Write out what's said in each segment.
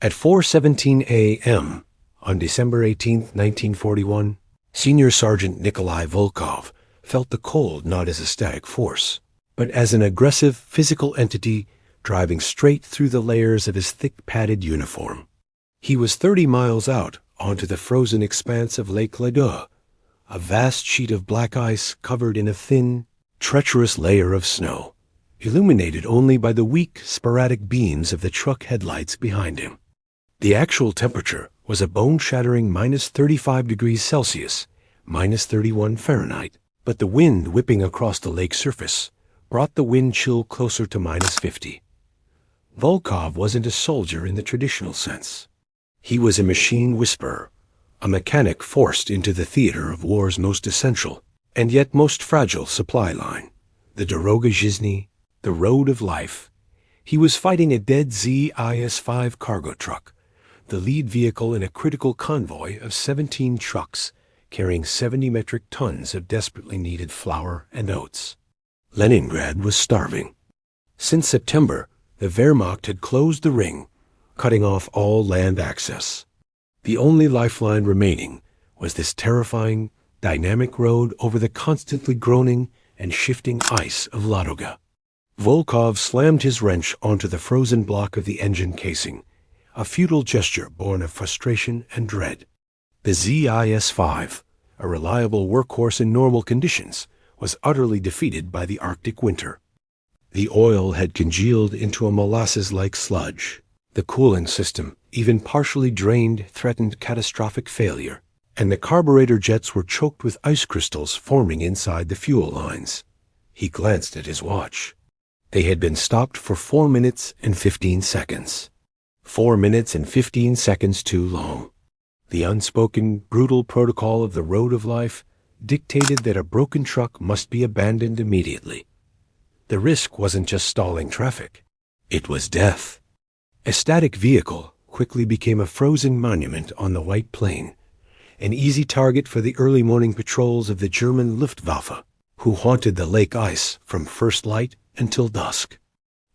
At 4:17 a.m. on December 18, 1941, Senior Sergeant Nikolai Volkov felt the cold not as a static force, but as an aggressive physical entity driving straight through the layers of his thick padded uniform. He was 30 miles out onto the frozen expanse of Lake Ladoga, a vast sheet of black ice covered in a thin, treacherous layer of snow, illuminated only by the weak, sporadic beams of the truck headlights behind him. The actual temperature was a bone-shattering -35°C, -31°F, but the wind whipping across the lake surface brought the wind chill closer to -50. Volkov wasn't a soldier in the traditional sense. He was a machine whisperer, a mechanic forced into the theater of war's most essential and yet most fragile supply line, the Doroga Zhizny, the road of life. He was fighting a dead ZIS-5 cargo truck, the lead vehicle in a critical convoy of 17 trucks carrying 70 metric tons of desperately needed flour and oats. Leningrad was starving. Since September, the Wehrmacht had closed the ring, cutting off all land access. The only lifeline remaining was this terrifying, dynamic road over the constantly groaning and shifting ice of Ladoga. Volkov slammed his wrench onto the frozen block of the engine casing, a futile gesture born of frustration and dread. The ZIS-5, a reliable workhorse in normal conditions, was utterly defeated by the Arctic winter. The oil had congealed into a molasses-like sludge. The cooling system, even partially drained, threatened catastrophic failure, and the carburetor jets were choked with ice crystals forming inside the fuel lines. He glanced at his watch. They had been stopped for 4 minutes and 15 seconds. 4 minutes and 15 seconds too long. The unspoken, brutal protocol of the road of life dictated that a broken truck must be abandoned immediately. The risk wasn't just stalling traffic. It was death. A static vehicle quickly became a frozen monument on the white plain, an easy target for the early morning patrols of the German Luftwaffe, who haunted the lake ice from first light until dusk.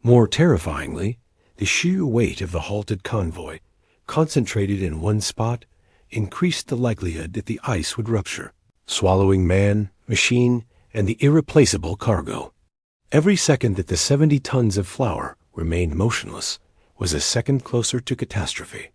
More terrifyingly, the sheer weight of the halted convoy, concentrated in one spot, increased the likelihood that the ice would rupture, swallowing man, machine, and the irreplaceable cargo. Every second that the 70 tons of flour remained motionless was a second closer to catastrophe.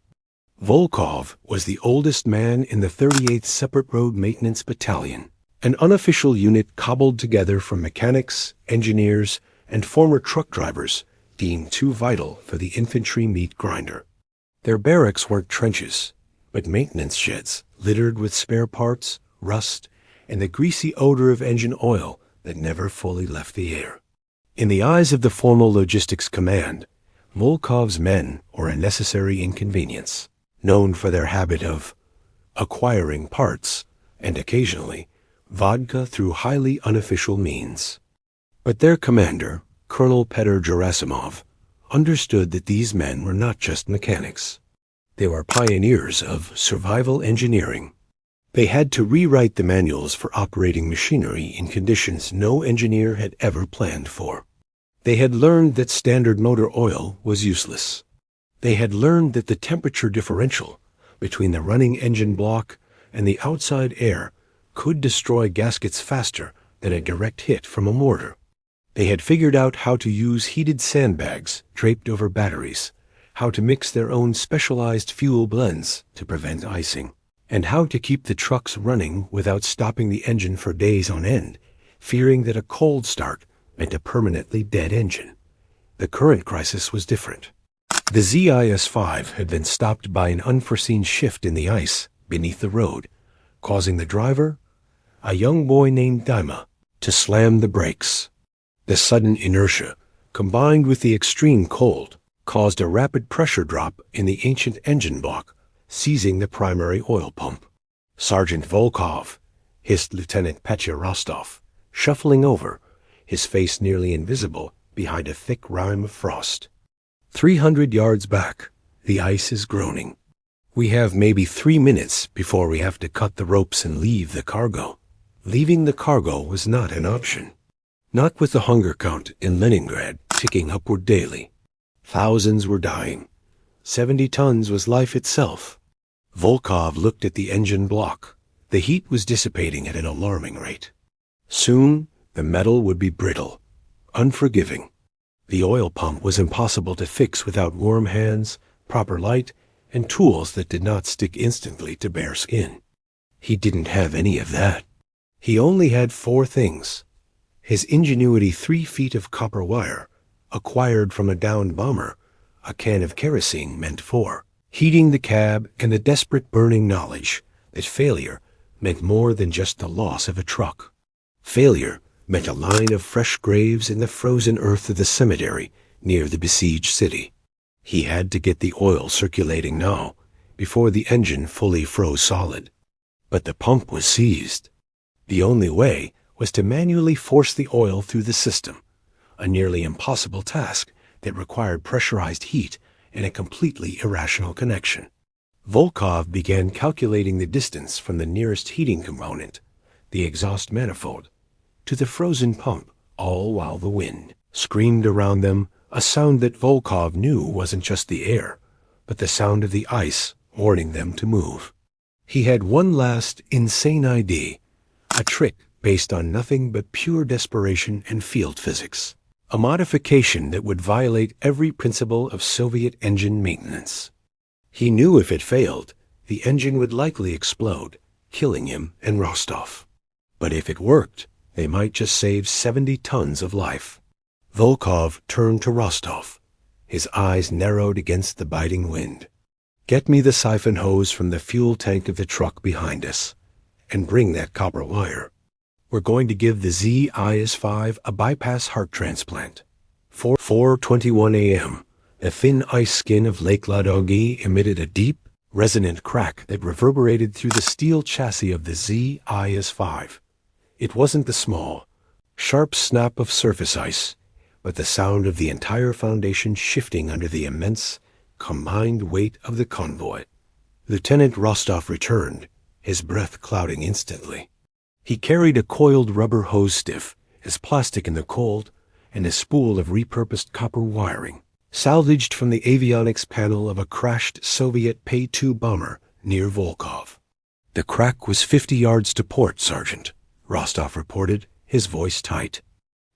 Volkov was the oldest man in the 38th Separate Road Maintenance Battalion, an unofficial unit cobbled together from mechanics, engineers, and former truck drivers deemed too vital for the infantry meat grinder. Their barracks weren't trenches, but maintenance sheds littered with spare parts, rust, and the greasy odor of engine oil that never fully left the air. In the eyes of the formal logistics command, Volkov's men were a necessary inconvenience, known for their habit of acquiring parts and occasionally vodka through highly unofficial means. But their commander, Colonel Petr Gerasimov, understood that these men were not just mechanics. They were pioneers of survival engineering. They had to rewrite the manuals for operating machinery in conditions no engineer had ever planned for. They had learned that standard motor oil was useless. They had learned that the temperature differential between the running engine block and the outside air could destroy gaskets faster than a direct hit from a mortar. They had figured out how to use heated sandbags draped over batteries, how to mix their own specialized fuel blends to prevent icing, and how to keep the trucks running without stopping the engine for days on end, fearing that a cold start meant a permanently dead engine. The current crisis was different. The ZIS-5 had been stopped by an unforeseen shift in the ice beneath the road, causing the driver, a young boy named Dima, to slam the brakes. The sudden inertia, combined with the extreme cold, caused a rapid pressure drop in the ancient engine block, seizing the primary oil pump. Sergeant Volkov hissed Lieutenant Petya Rostov, shuffling over, his face nearly invisible behind a thick rime of frost. 300 yards back, the ice is groaning. We have maybe 3 minutes before we have to cut the ropes and leave the cargo. Leaving the cargo was not an option. Not with the hunger count in Leningrad ticking upward daily. Thousands were dying. 70 tons was life itself. Volkov looked at the engine block. The heat was dissipating at an alarming rate. Soon, the metal would be brittle, unforgiving. The oil pump was impossible to fix without warm hands, proper light, and tools that did not stick instantly to bare skin. He didn't have any of that. He only had 4 things. His ingenuity 3 feet of copper wire, acquired from a downed bomber, a can of kerosene meant for heating the cab, and the desperate burning knowledge that failure meant more than just the loss of a truck. Failure meant a line of fresh graves in the frozen earth of the cemetery near the besieged city. He had to get the oil circulating now, before the engine fully froze solid. But the pump was seized. The only way was to manually force the oil through the system, a nearly impossible task that required pressurized heat and a completely irrational connection. Volkov began calculating the distance from the nearest heating component, the exhaust manifold, to the frozen pump, all while the wind screamed around them, a sound that Volkov knew wasn't just the air, but the sound of the ice warning them to move. He had one last insane idea, a trick based on nothing but pure desperation and field physics, a modification that would violate every principle of Soviet engine maintenance. He knew if it failed, the engine would likely explode, killing him and Rostov. But if it worked, they might just save 70 tons of life. Volkov turned to Rostov, his eyes narrowed against the biting wind. "Get me the siphon hose from the fuel tank of the truck behind us, and bring that copper wire. We're going to give the ZIS-5 a bypass heart transplant." 4:21 a.m. The thin ice skin of Lake Ladoga emitted a deep, resonant crack that reverberated through the steel chassis of the ZIS-5. It wasn't the small, sharp snap of surface ice, but the sound of the entire foundation shifting under the immense, combined weight of the convoy. Lieutenant Rostov returned, his breath clouding instantly. He carried a coiled rubber hose stiff, as plastic in the cold, and a spool of repurposed copper wiring, salvaged from the avionics panel of a crashed Soviet P-2 bomber near Volkov. "The crack was 50 yards to port, Sergeant," Rostov reported, his voice tight.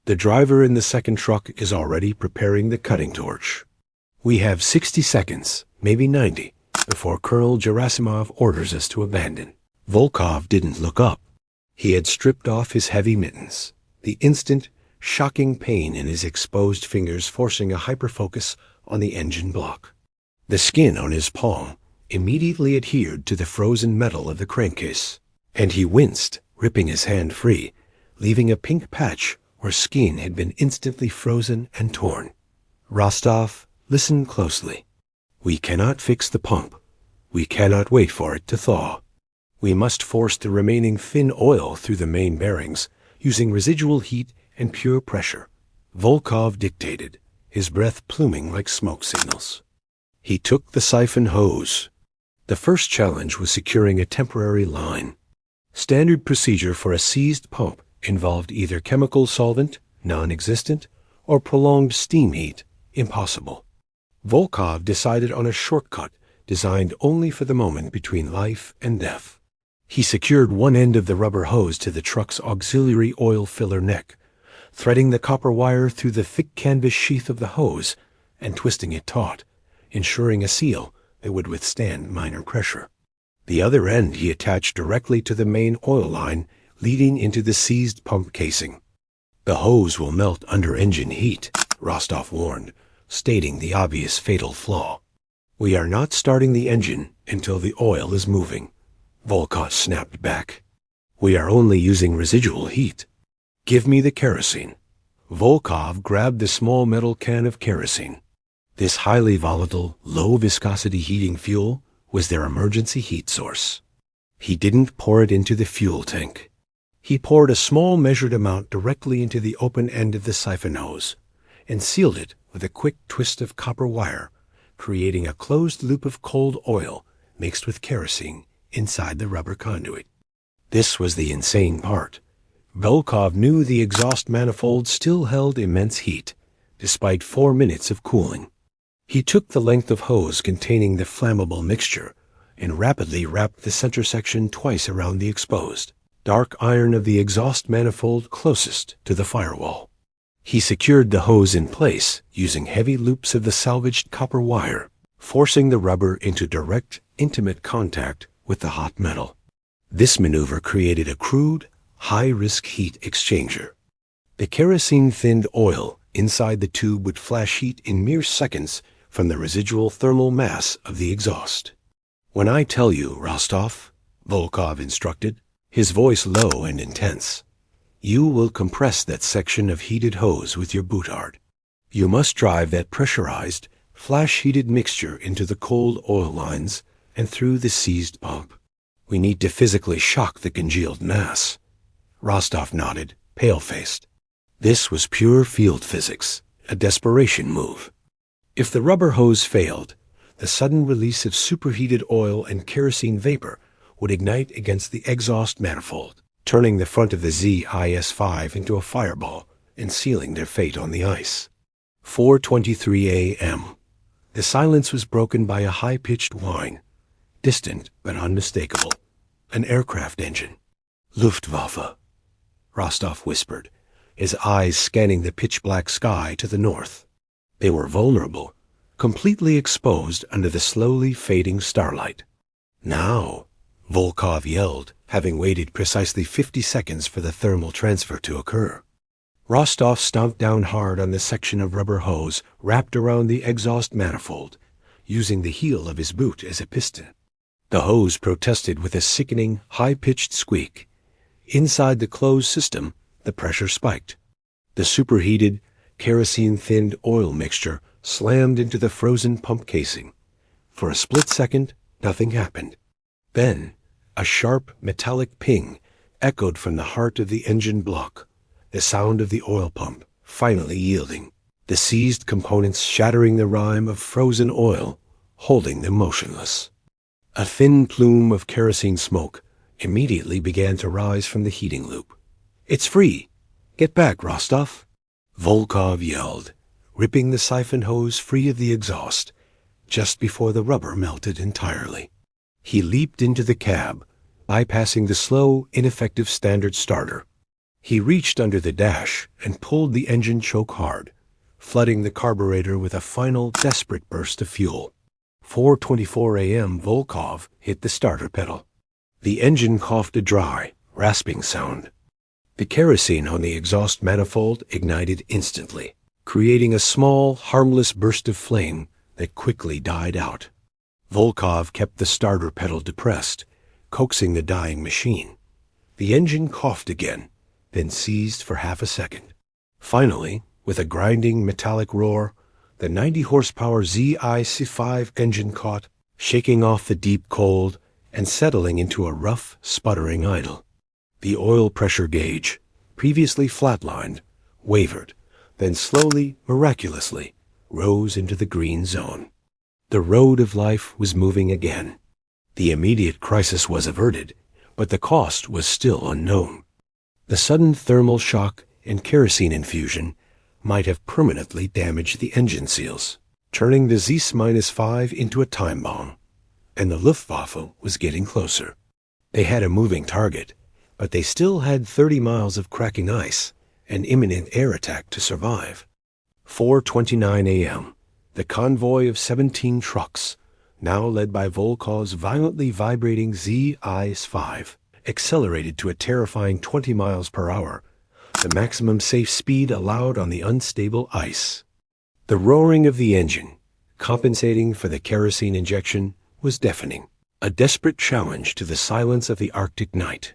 "The driver in the second truck is already preparing the cutting torch. We have 60 seconds, maybe 90, before Colonel Gerasimov orders us to abandon." Volkov didn't look up. He had stripped off his heavy mittens, the instant, shocking pain in his exposed fingers forcing a hyperfocus on the engine block. The skin on his palm immediately adhered to the frozen metal of the crankcase, and he winced, ripping his hand free, leaving a pink patch where skin had been instantly frozen and torn. "Rostov, listen closely. We cannot fix the pump. We cannot wait for it to thaw. We must force the remaining thin oil through the main bearings, using residual heat and pure pressure," Volkov dictated, his breath pluming like smoke signals. He took the siphon hose. The first challenge was securing a temporary line. Standard procedure for a seized pump involved either chemical solvent, non-existent, or prolonged steam heat, impossible. Volkov decided on a shortcut designed only for the moment between life and death. He secured one end of the rubber hose to the truck's auxiliary oil filler neck, threading the copper wire through the thick canvas sheath of the hose and twisting it taut, ensuring a seal that would withstand minor pressure. The other end he attached directly to the main oil line leading into the seized pump casing. "The hose will melt under engine heat," Rostov warned, stating the obvious fatal flaw. "We are not starting the engine until the oil is moving," Volkov snapped back. "We are only using residual heat. Give me the kerosene." Volkov grabbed the small metal can of kerosene. This highly volatile, low-viscosity heating fuel was their emergency heat source. He didn't pour it into the fuel tank. He poured a small measured amount directly into the open end of the siphon hose and sealed it with a quick twist of copper wire, creating a closed loop of cold oil mixed with kerosene inside the rubber conduit. This was the insane part. Volkov knew the exhaust manifold still held immense heat, despite 4 minutes of cooling. He took the length of hose containing the flammable mixture and rapidly wrapped the center section twice around the exposed dark iron of the exhaust manifold closest to the firewall. He secured the hose in place using heavy loops of the salvaged copper wire, forcing the rubber into direct, intimate contact with the hot metal. This maneuver created a crude, high-risk heat exchanger. The kerosene-thinned oil inside the tube would flash heat in mere seconds from the residual thermal mass of the exhaust. "When I tell you, Rostov," Volkov instructed, his voice low and intense, "you will compress that section of heated hose with your bootard. You must drive that pressurized, flash-heated mixture into the cold oil lines and through the seized pump. We need to physically shock the congealed mass." Rostov nodded, pale-faced. This was pure field physics, a desperation move. If the rubber hose failed, the sudden release of superheated oil and kerosene vapor would ignite against the exhaust manifold, turning the front of the ZIS-5 into a fireball and sealing their fate on the ice. 4:23 a.m. The silence was broken by a high-pitched whine, distant but unmistakable. An aircraft engine. "Luftwaffe," Rostov whispered, his eyes scanning the pitch-black sky to the north. They were vulnerable, completely exposed under the slowly fading starlight. "Now," Volkov yelled, having waited precisely 50 seconds for the thermal transfer to occur. Rostov stomped down hard on the section of rubber hose wrapped around the exhaust manifold, using the heel of his boot as a piston. The hose protested with a sickening, high-pitched squeak. Inside the closed system, the pressure spiked. The superheated, kerosene-thinned oil mixture slammed into the frozen pump casing. For a split second, nothing happened. Then, a sharp, metallic ping echoed from the heart of the engine block, the sound of the oil pump finally yielding, the seized components shattering the rime of frozen oil, holding them motionless. A thin plume of kerosene smoke immediately began to rise from the heating loop. "It's free! Get back, Rostov!" Volkov yelled, ripping the siphon hose free of the exhaust, just before the rubber melted entirely. He leaped into the cab, bypassing the slow, ineffective standard starter. He reached under the dash and pulled the engine choke hard, flooding the carburetor with a final, desperate burst of fuel. 4:24 a.m. Volkov hit the starter pedal. The engine coughed a dry, rasping sound. The kerosene on the exhaust manifold ignited instantly, creating a small, harmless burst of flame that quickly died out. Volkov kept the starter pedal depressed, coaxing the dying machine. The engine coughed again, then seized for half a second. Finally, with a grinding metallic roar, the 90-horsepower ZIC-5 engine caught, shaking off the deep cold and settling into a rough, sputtering idle. The oil pressure gauge, previously flatlined, wavered, then slowly, miraculously, rose into the green zone. The road of life was moving again. The immediate crisis was averted, but the cost was still unknown. The sudden thermal shock and kerosene infusion might have permanently damaged the engine seals, turning the ZIS-5 into a time bomb. And the Luftwaffe was getting closer. They had a moving target, but they still had 30 miles of cracking ice and imminent air attack to survive. 4:29 a.m. The convoy of 17 trucks, now led by Volkov's violently vibrating ZIS-5, accelerated to a terrifying 20 miles per hour, the maximum safe speed allowed on the unstable ice. The roaring of the engine, compensating for the kerosene injection, was deafening, a desperate challenge to the silence of the Arctic night.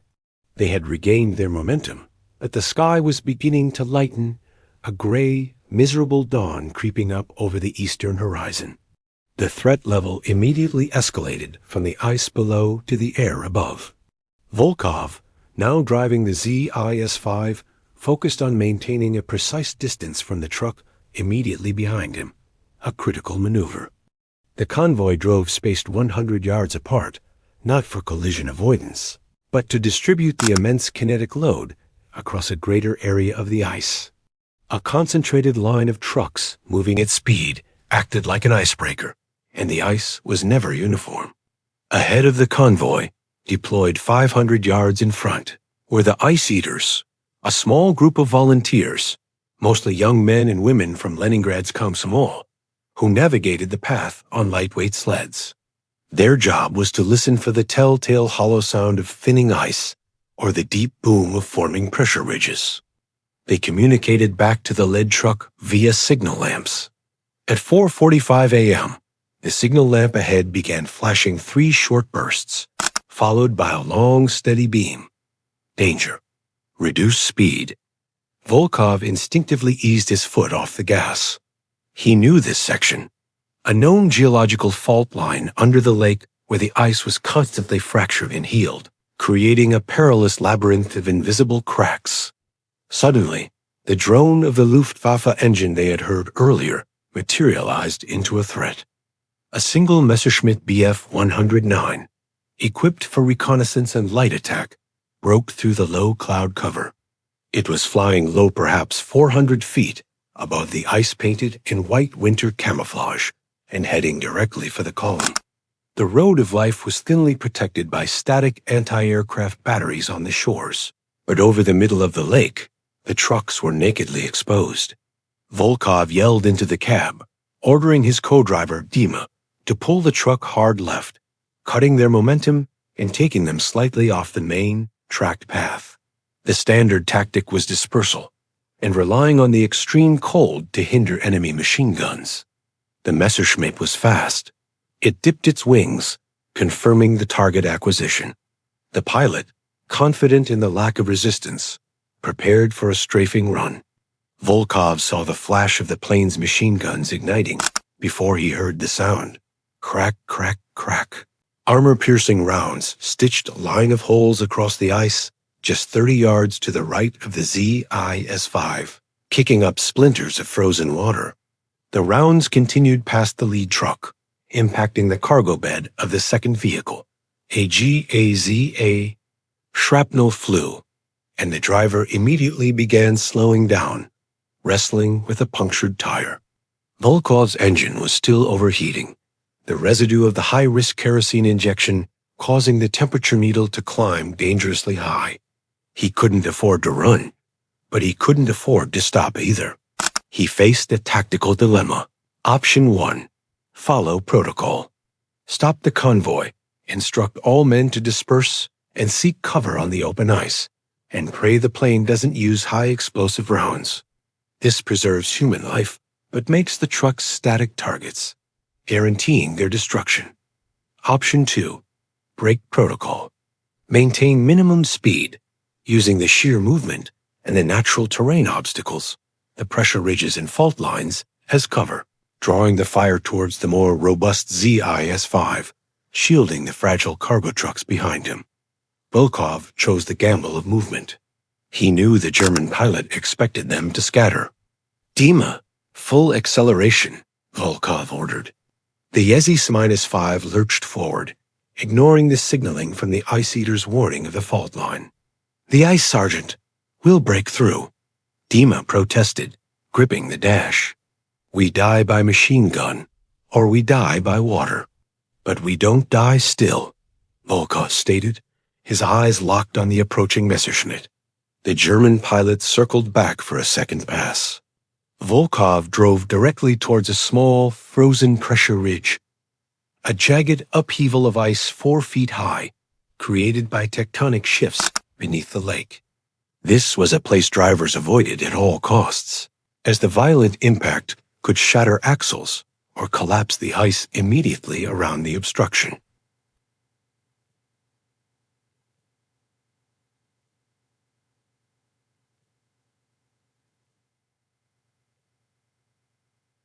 They had regained their momentum, but the sky was beginning to lighten, a gray, miserable dawn creeping up over the eastern horizon. The threat level immediately escalated from the ice below to the air above. Volkov, now driving the ZIS-5, focused on maintaining a precise distance from the truck immediately behind him, a critical maneuver. The convoy drove spaced 100 yards apart, not for collision avoidance, but to distribute the immense kinetic load across a greater area of the ice. A concentrated line of trucks moving at speed acted like an icebreaker, and the ice was never uniform. Ahead of the convoy, deployed 500 yards in front, were the Ice Eaters, a small group of volunteers, mostly young men and women from Leningrad's Komsomol, who navigated the path on lightweight sleds. Their job was to listen for the telltale hollow sound of thinning ice or the deep boom of forming pressure ridges. They communicated back to the lead truck via signal lamps. At 4:45 a.m., the signal lamp ahead began flashing 3 short bursts, followed by a long, steady beam. Danger. Reduce speed. Volkov instinctively eased his foot off the gas. He knew this section, a known geological fault line under the lake where the ice was constantly fractured and healed, creating a perilous labyrinth of invisible cracks. Suddenly, the drone of the Luftwaffe engine they had heard earlier materialized into a threat. A single Messerschmitt Bf 109, equipped for reconnaissance and light attack, broke through the low cloud cover. It was flying low, perhaps 400 feet above the ice-painted in white winter camouflage, and heading directly for the column. The road of life was thinly protected by static anti-aircraft batteries on the shores, but over the middle of the lake, the trucks were nakedly exposed. Volkov yelled into the cab, ordering his co-driver, Dima, to pull the truck hard left, cutting their momentum and taking them slightly off the main, tracked path. The standard tactic was dispersal, and relying on the extreme cold to hinder enemy machine guns. The Messerschmitt was fast. It dipped its wings, confirming the target acquisition. The pilot, confident in the lack of resistance, prepared for a strafing run. Volkov saw the flash of the plane's machine guns igniting before he heard the sound. Crack, crack, crack. Armor-piercing rounds stitched a line of holes across the ice just 30 yards to the right of the ZIS-5, kicking up splinters of frozen water. The rounds continued past the lead truck, impacting the cargo bed of the second vehicle. A GAZA shrapnel flew, and the driver immediately began slowing down, wrestling with a punctured tire. Volkov's engine was still overheating, the residue of the high-risk kerosene injection causing the temperature needle to climb dangerously high. He couldn't afford to run, but he couldn't afford to stop either. He faced a tactical dilemma. Option 1. Follow protocol. Stop the convoy, instruct all men to disperse and seek cover on the open ice, and pray the plane doesn't use high-explosive rounds. This preserves human life, but makes the trucks static targets, guaranteeing their destruction. Option 2. Break protocol. Maintain minimum speed, using the sheer movement and the natural terrain obstacles, the pressure ridges and fault lines, as cover, drawing the fire towards the more robust ZIS-5, shielding the fragile cargo trucks behind him. Volkov chose the gamble of movement. He knew the German pilot expected them to scatter. Dima, full acceleration, Volkov ordered. The Yezis-5 lurched forward, ignoring the signaling from the Ice Eater's warning of the fault line. The ice sergeant, we'll break through, Dima protested, gripping the dash. We die by machine gun, or we die by water. But we don't die still, Volkov stated, his eyes locked on the approaching Messerschmitt. The German pilot circled back for a second pass. Volkov drove directly towards a small, frozen pressure ridge, a jagged upheaval of ice 4 feet high, created by tectonic shifts beneath the lake. This was a place drivers avoided at all costs, as the violent impact could shatter axles or collapse the ice immediately around the obstruction.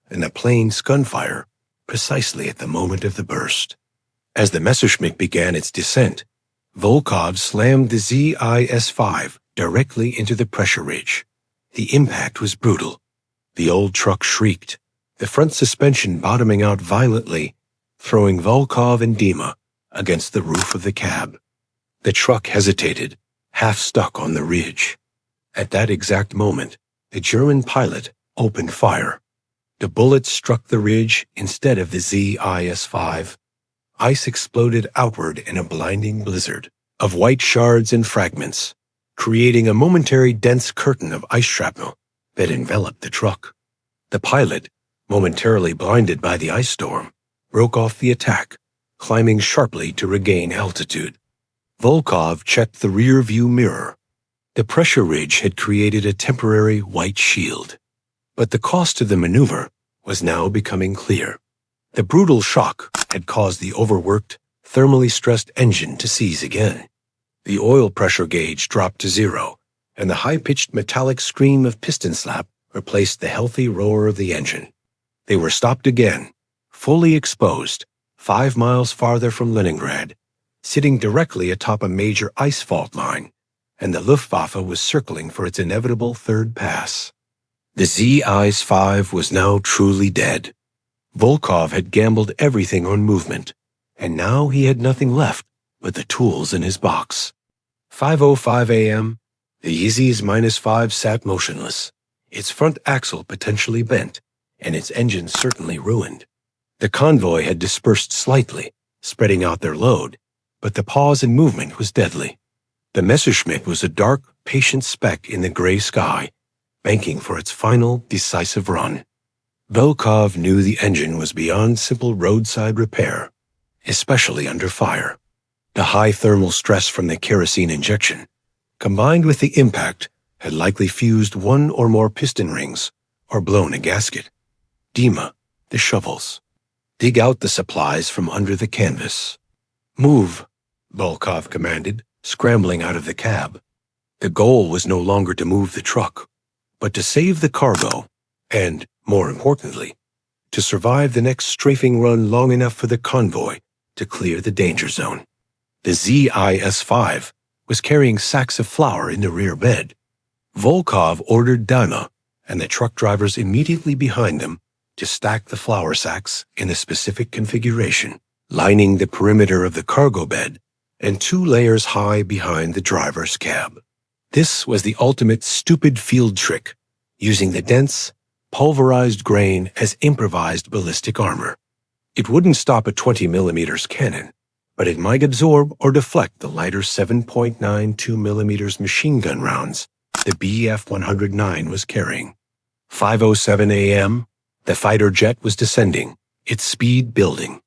And a plane's gunfire precisely at the moment of the burst. As the Messerschmitt began its descent, Volkov slammed the ZIS-5 directly into the pressure ridge. The impact was brutal. The old truck shrieked, the front suspension bottoming out violently, throwing Volkov and Dima against the roof of the cab. The truck hesitated, half stuck on the ridge. At that exact moment, the German pilot opened fire. The bullet struck the ridge instead of the ZIS-5. Ice exploded outward in a blinding blizzard of white shards and fragments, creating a momentary dense curtain of ice shrapnel that enveloped the truck. The pilot, momentarily blinded by the ice storm, broke off the attack, climbing sharply to regain altitude. Volkov checked the rear view mirror. The pressure ridge had created a temporary white shield, but the cost of the maneuver was now becoming clear. The brutal shock had caused the overworked, thermally stressed engine to seize again. The oil pressure gauge dropped to zero, and the high-pitched metallic scream of piston slap replaced the healthy roar of the engine. They were stopped again, fully exposed, 5 miles farther from Leningrad, sitting directly atop a major ice fault line, and the Luftwaffe was circling for its inevitable third pass. The ZIS-5 was now truly dead. Volkov had gambled everything on movement, and now he had nothing left but the tools in his box. 5:05 a.m., the ZIS-5 sat motionless, its front axle potentially bent, and its engine certainly ruined. The convoy had dispersed slightly, spreading out their load, but the pause in movement was deadly. The Messerschmitt was a dark, patient speck in the gray sky, banking for its final, decisive run. Volkov knew the engine was beyond simple roadside repair, especially under fire. The high thermal stress from the kerosene injection, combined with the impact, had likely fused one or more piston rings or blown a gasket. Dima, the shovels. Dig out the supplies from under the canvas. Move, Volkov commanded, scrambling out of the cab. The goal was no longer to move the truck, but to save the cargo and, more importantly, to survive the next strafing run long enough for the convoy to clear the danger zone. The ZIS-5 was carrying sacks of flour in the rear bed. Volkov ordered Dana and the truck drivers immediately behind them to stack the flour sacks in a specific configuration, lining the perimeter of the cargo bed and 2 layers high behind the driver's cab. This was the ultimate stupid field trick, using the dense, pulverized grain as improvised ballistic armor. It wouldn't stop a 20mm cannon, but it might absorb or deflect the lighter 7.92mm machine gun rounds the Bf-109 was carrying. 5:07 a.m., the fighter jet was descending, its speed building.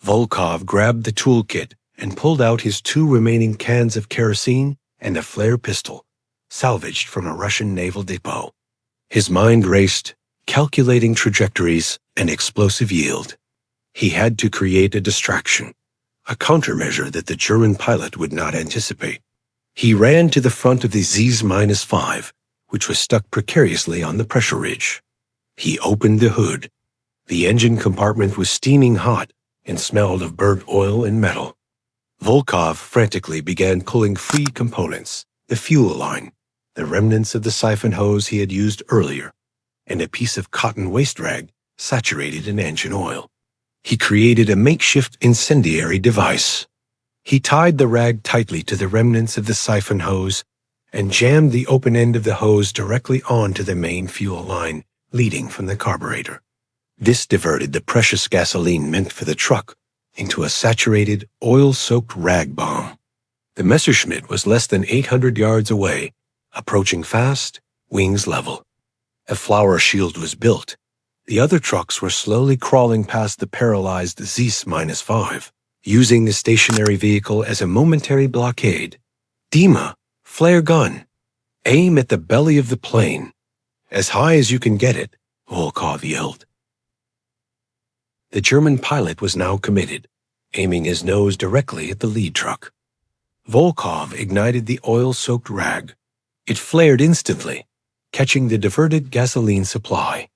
Volkov grabbed the toolkit and pulled out his 2 remaining cans of kerosene and a flare pistol, salvaged from a Russian naval depot. His mind raced, calculating trajectories and explosive yield. He had to create a distraction, a countermeasure that the German pilot would not anticipate. He ran to the front of the ZIS-5, which was stuck precariously on the pressure ridge. He opened the hood. The engine compartment was steaming hot and smelled of burnt oil and metal. Volkov frantically began pulling free components, the fuel line, the remnants of the siphon hose he had used earlier, and a piece of cotton waste rag saturated in engine oil. He created a makeshift incendiary device. He tied the rag tightly to the remnants of the siphon hose and jammed the open end of the hose directly onto the main fuel line leading from the carburetor. This diverted the precious gasoline meant for the truck into a saturated, oil-soaked rag bomb. The Messerschmitt was less than 800 yards away, approaching fast, wings level. A flour shield was built. The other trucks were slowly crawling past the paralyzed ZIS-5, using the stationary vehicle as a momentary blockade. Dima, flare gun. Aim at the belly of the plane. As high as you can get it, Volkov yelled. The German pilot was now committed, aiming his nose directly at the lead truck. Volkov ignited the oil-soaked rag. It flared instantly, catching the diverted gasoline supply.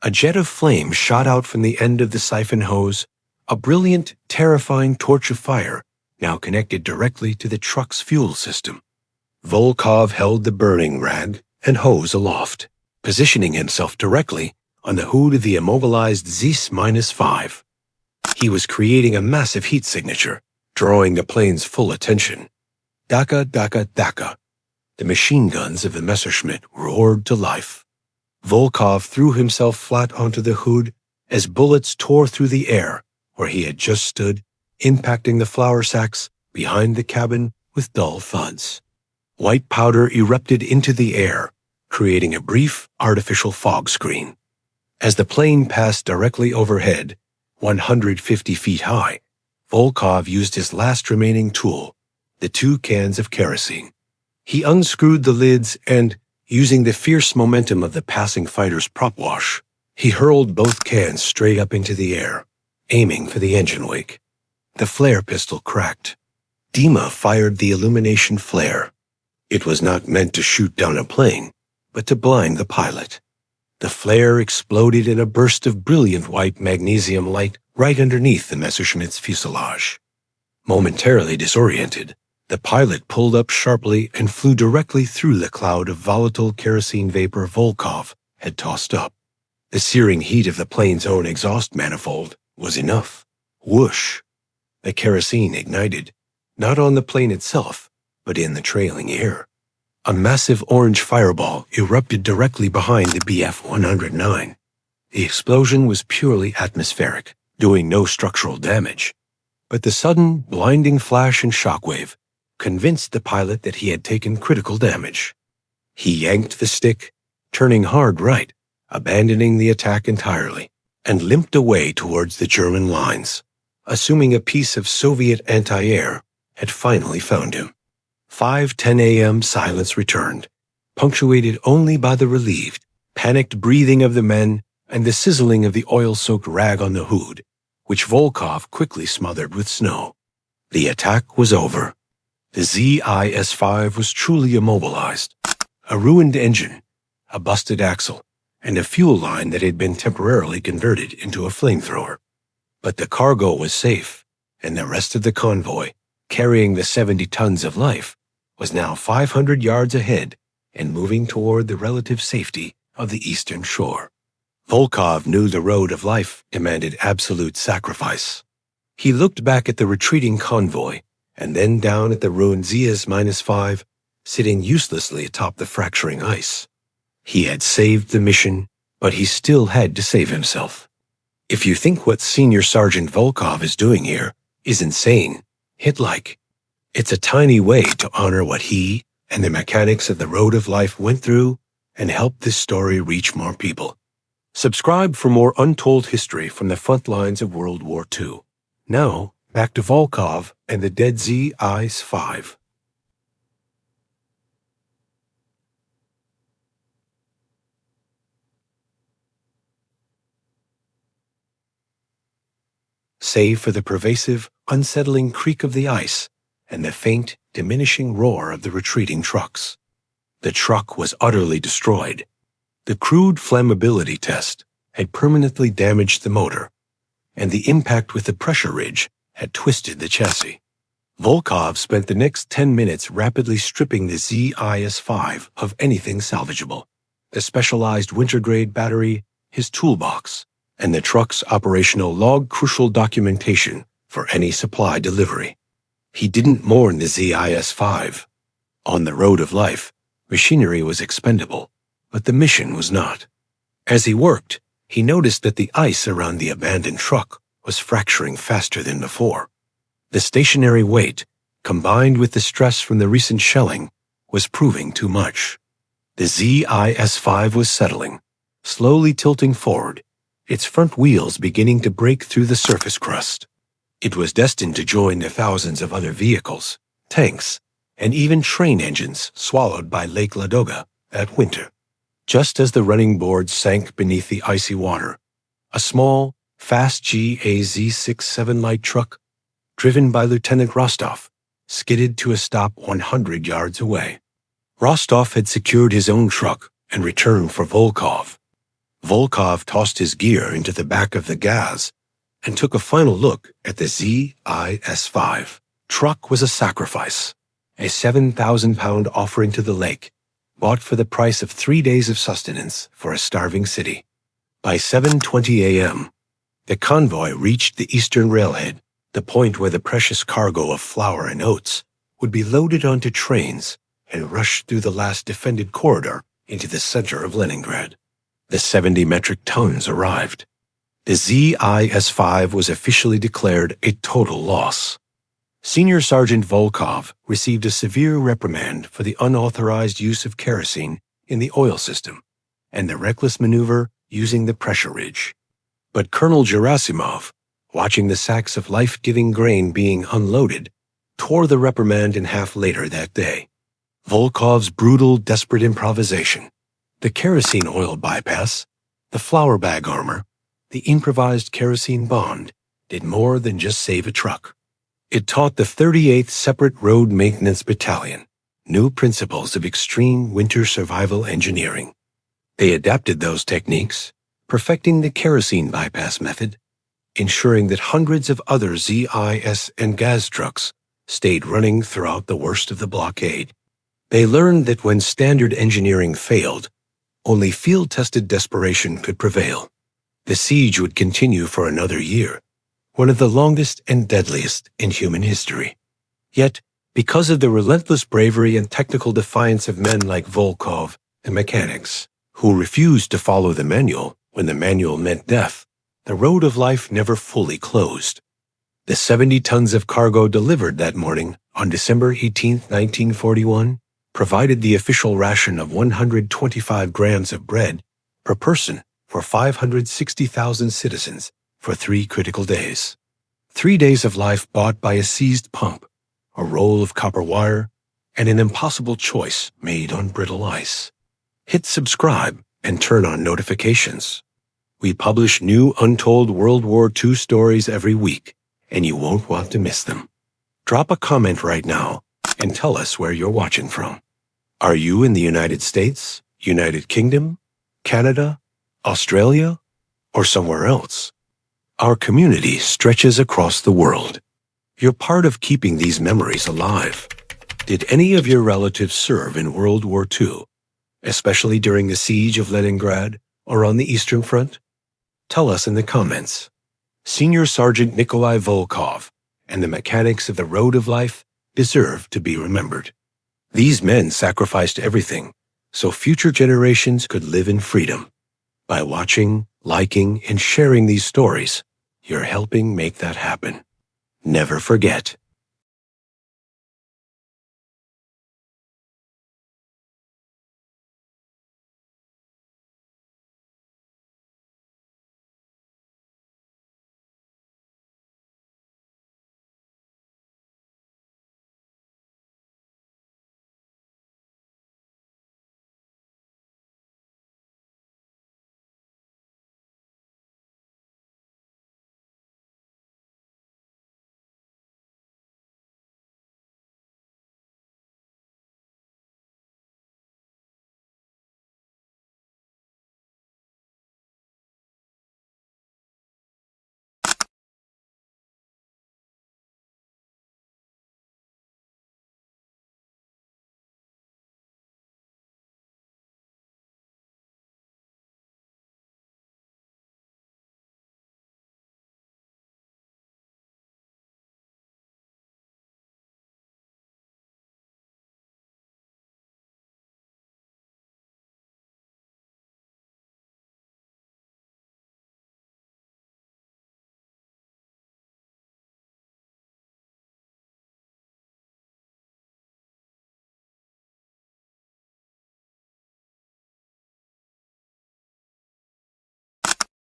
A jet of flame shot out from the end of the siphon hose, a brilliant, terrifying torch of fire now connected directly to the truck's fuel system. Volkov held the burning rag and hose aloft, positioning himself directly on the hood of the immobilized ZIS-5. He was creating a massive heat signature, drawing the plane's full attention. Daka, daka, daka. The machine guns of the Messerschmitt roared to life. Volkov threw himself flat onto the hood as bullets tore through the air where he had just stood, impacting the flour sacks behind the cabin with dull thuds. White powder erupted into the air, creating a brief artificial fog screen. As the plane passed directly overhead, 150 feet high, Volkov used his last remaining tool, the 2 cans of kerosene. He unscrewed the lids and, using the fierce momentum of the passing fighter's prop wash, he hurled both cans straight up into the air, aiming for the engine wake. The flare pistol cracked. Dima fired the illumination flare. It was not meant to shoot down a plane, but to blind the pilot. The flare exploded in a burst of brilliant white magnesium light right underneath the Messerschmitt's fuselage. Momentarily disoriented, the pilot pulled up sharply and flew directly through the cloud of volatile kerosene vapor Volkov had tossed up. The searing heat of the plane's own exhaust manifold was enough. Whoosh! The kerosene ignited, not on the plane itself, but in the trailing air. A massive orange fireball erupted directly behind the Bf-109. The explosion was purely atmospheric, doing no structural damage. But the sudden, blinding flash and shockwave convinced the pilot that he had taken critical damage. He yanked the stick, turning hard right, abandoning the attack entirely, and limped away towards the German lines, assuming a piece of Soviet anti-air had finally found him. 5:10 a.m. silence returned, punctuated only by the relieved, panicked breathing of the men and the sizzling of the oil-soaked rag on the hood, which Volkov quickly smothered with snow. The attack was over. The ZIS-5 was truly immobilized. A ruined engine, a busted axle, and a fuel line that had been temporarily converted into a flamethrower. But the cargo was safe, and the rest of the convoy, carrying the 70 tons of life, was now 500 yards ahead and moving toward the relative safety of the eastern shore. Volkov knew the road of life demanded absolute sacrifice. He looked back at the retreating convoy and then down at the ruined ZIS-5, sitting uselessly atop the fracturing ice. He had saved the mission, but he still had to save himself. If you think what Senior Sergeant Volkov is doing here is insane, hit like. It's a tiny way to honor what he and the mechanics of the road of life went through and help this story reach more people. Subscribe for more untold history from the front lines of World War II. Now, back to Volkov and the dead ZIS-5. Save for the pervasive, unsettling creak of the ice and the faint, diminishing roar of the retreating trucks. The truck was utterly destroyed. The crude flammability test had permanently damaged the motor, and the impact with the pressure ridge had twisted the chassis. Volkov spent the next 10 minutes rapidly stripping the ZIS-5 of anything salvageable: the specialized winter-grade battery, his toolbox, and the truck's operational log-crucial documentation for any supply delivery. He didn't mourn the ZIS-5. On the road of life, machinery was expendable, but the mission was not. As he worked, he noticed that the ice around the abandoned truck was fracturing faster than before. The stationary weight, combined with the stress from the recent shelling, was proving too much. The ZIS-5 was settling, slowly tilting forward, its front wheels beginning to break through the surface crust. It was destined to join the thousands of other vehicles, tanks, and even train engines swallowed by Lake Ladoga that winter. Just as the running boards sank beneath the icy water, a small, fast GAZ-67 light truck, driven by Lieutenant Rostov, skidded to a stop 100 yards away. Rostov had secured his own truck and returned for Volkov. Volkov tossed his gear into the back of the GAZ and took a final look at the ZIS-5. Truck was a sacrifice, a 7,000-pound offering to the lake, bought for the price of 3 days of sustenance for a starving city. By 7:20 a.m., the convoy reached the eastern railhead, the point where the precious cargo of flour and oats would be loaded onto trains and rushed through the last defended corridor into the center of Leningrad. The 70 metric tons arrived. The ZIS-5 was officially declared a total loss. Senior Sergeant Volkov received a severe reprimand for the unauthorized use of kerosene in the oil system and the reckless maneuver using the pressure ridge. But Colonel Gerasimov, watching the sacks of life-giving grain being unloaded, tore the reprimand in half later that day. Volkov's brutal, desperate improvisation, the kerosene oil bypass, the flour bag armor, the improvised kerosene bond, did more than just save a truck. It taught the 38th Separate Road Maintenance Battalion new principles of extreme winter survival engineering. They adapted those techniques, perfecting the kerosene bypass method, ensuring that hundreds of other ZIS and gas trucks stayed running throughout the worst of the blockade. They learned that when standard engineering failed, only field-tested desperation could prevail. The siege would continue for another year, one of the longest and deadliest in human history. Yet, because of the relentless bravery and technical defiance of men like Volkov and mechanics, who refused to follow the manual when the manual meant death, the road of life never fully closed. The 70 tons of cargo delivered that morning on December 18, 1941, provided the official ration of 125 grams of bread per person for 560,000 citizens for 3 critical days. 3 days of life bought by a seized pump, a roll of copper wire, and an impossible choice made on brittle ice. Hit subscribe and turn on notifications. We publish new untold World War II stories every week, and you won't want to miss them. Drop a comment right now and tell us where you're watching from. Are you in the United States, United Kingdom, Canada, Australia, or somewhere else? Our community stretches across the world. You're part of keeping these memories alive. Did any of your relatives serve in World War II, especially during the siege of Leningrad or on the Eastern Front? Tell us in the comments. Senior Sergeant Nikolai Volkov and the mechanics of the Road of Life deserve to be remembered. These men sacrificed everything so future generations could live in freedom. By watching, liking, and sharing these stories, you're helping make that happen. Never forget,